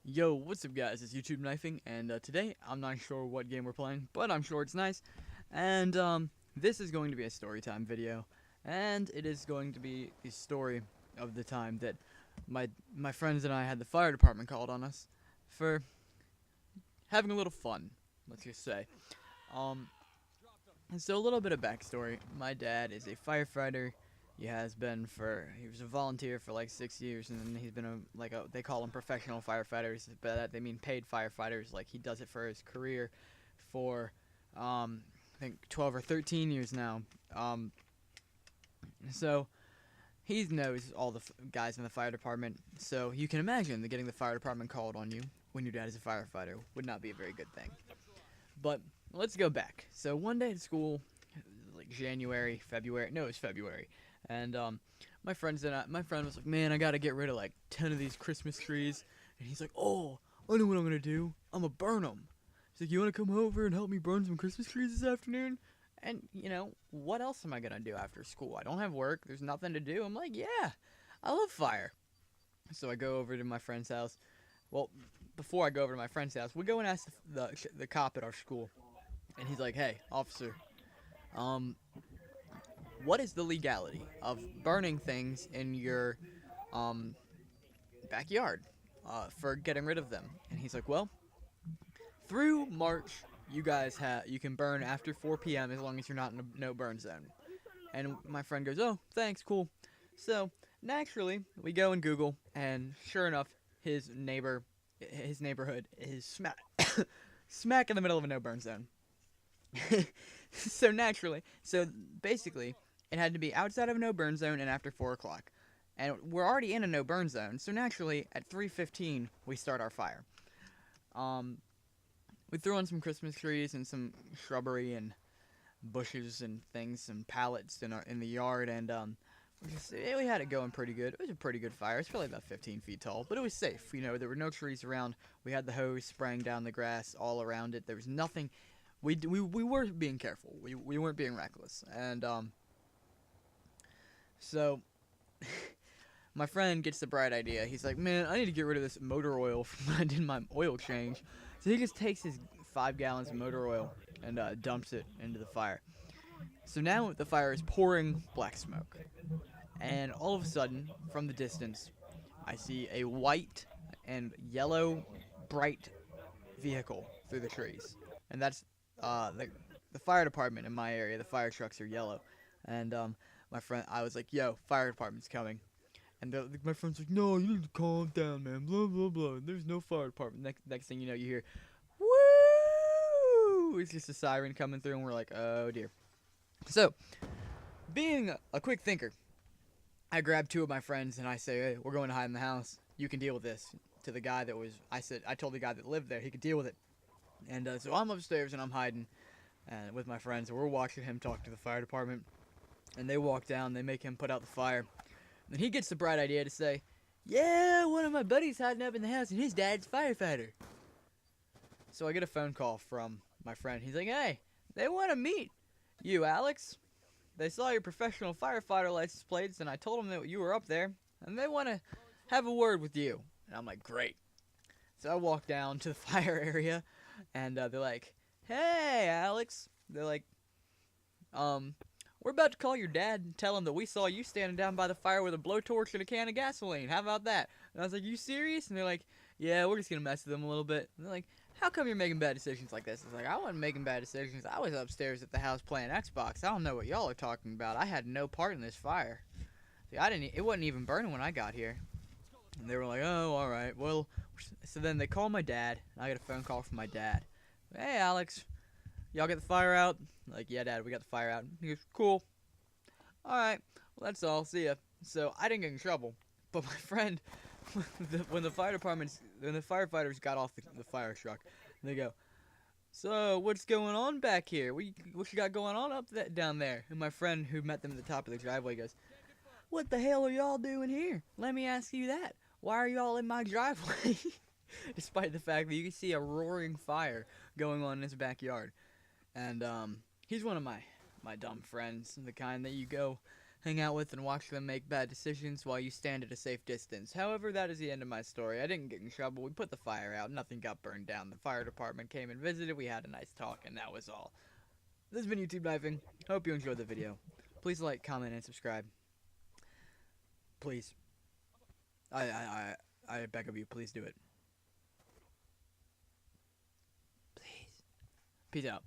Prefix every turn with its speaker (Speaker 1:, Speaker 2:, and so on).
Speaker 1: Yo, what's up guys, it's YoutubeKnifing, and today, I'm not sure what game we're playing, but I'm sure it's nice, and this is going to be a story time video, and it is going to be the story of the time that my friends and I had the fire department called on us for having a little fun, let's just say. Um, and so a little bit of backstory, my dad is a firefighter. He was a volunteer for like 6 years, and then he's been they call them professional firefighters, but that they mean paid firefighters. Like, he does it for his career for, I think 12 or 13 years now. So he knows all the guys in the fire department, so you can imagine that getting the fire department called on you when your dad is a firefighter would not be a very good thing. But let's go back. So one day at school, like January, February, no, it was February. And my friend was like, man, I gotta get rid of like 10 of these Christmas trees. And he's like, oh, I know what I'm gonna do. I'm gonna burn them. He's like, you wanna come over and help me burn some Christmas trees this afternoon? And, what else am I gonna do after school? I don't have work. There's nothing to do. I'm like, yeah, I love fire. So I go over to my friend's house. Well, before I go over to my friend's house, we go and ask the cop at our school. And he's like, hey, officer, what is the legality of burning things in your backyard for getting rid of them? And he's like, well, through March, you can burn after 4 p.m. as long as you're not in a no burn zone. And my friend goes, oh, thanks, cool. So naturally, we go and Google, and sure enough, his neighborhood is smack in the middle of a no burn zone. So basically, it had to be outside of a no-burn zone and after 4 o'clock. And we're already in a no-burn zone, so naturally, at 3:15, we start our fire. We threw in some Christmas trees and some shrubbery and bushes and things, some pallets in the yard, and we had it going pretty good. It was a pretty good fire. It's probably about 15 feet tall, but it was safe. There were no trees around. We had the hose spraying down the grass all around it. There was nothing. We were being careful. We weren't being reckless, and so my friend gets the bright idea. He's like, man, I need to get rid of this motor oil from when I did my oil change. So he just takes his 5 gallons of motor oil and dumps it into the fire. So now the fire is pouring black smoke, and all of a sudden, from the distance, I see a white and yellow bright vehicle through the trees, and that's the fire department in my area. The fire trucks are yellow, and I was like, yo, fire department's coming. And my friend's like, no, you need to calm down, man, blah, blah, blah. There's no fire department. Next thing you know, you hear, woo! It's just a siren coming through, and we're like, oh, dear. So, being a quick thinker, I grabbed 2 of my friends, and I say, hey, we're going to hide in the house. You can deal with this. To the guy that was, I told the guy that lived there he could deal with it. And so I'm upstairs, and I'm hiding with my friends, and we're watching him talk to the fire department. And they walk down, they make him put out the fire. And he gets the bright idea to say, yeah, one of my buddies hiding up in the house, and his dad's a firefighter. So I get a phone call from my friend. He's like, hey, they want to meet you, Alex. They saw your professional firefighter license plates, and I told them that you were up there, and they want to have a word with you. And I'm like, great. So I walk down to the fire area, and they're like, hey, Alex. They're like, we're about to call your dad and tell him that we saw you standing down by the fire with a blowtorch and a can of gasoline. How about that? And I was like, you serious? And they're like, yeah, we're just going to mess with them a little bit. And they're like, how come you're making bad decisions like this? I was like, I wasn't making bad decisions. I was upstairs at the house playing Xbox. I don't know what y'all are talking about. I had no part in this fire. See, it wasn't even burning when I got here. And they were like, oh, all right. Well, so then they call my dad. And I get a phone call from my dad. Hey, Alex, y'all get the fire out? I'm like, yeah, Dad, we got the fire out. He goes, cool. All right, well, that's all. See ya. So I didn't get in trouble, but my friend, when the firefighters got off the fire truck, they go, so what's going on back here? What you got going on down there? And my friend, who met them at the top of the driveway, goes, what the hell are y'all doing here? Let me ask you that. Why are y'all in my driveway? Despite the fact that you can see a roaring fire going on in his backyard. And he's one of my dumb friends, the kind that you go hang out with and watch them make bad decisions while you stand at a safe distance. However, that is the end of my story. I didn't get in trouble. We put the fire out. Nothing got burned down. The fire department came and visited. We had a nice talk, and that was all. This has been YouTube Knifing. Hope you enjoyed the video. Please like, comment, and subscribe. Please. I beg of you, please do it. Please. Peace out.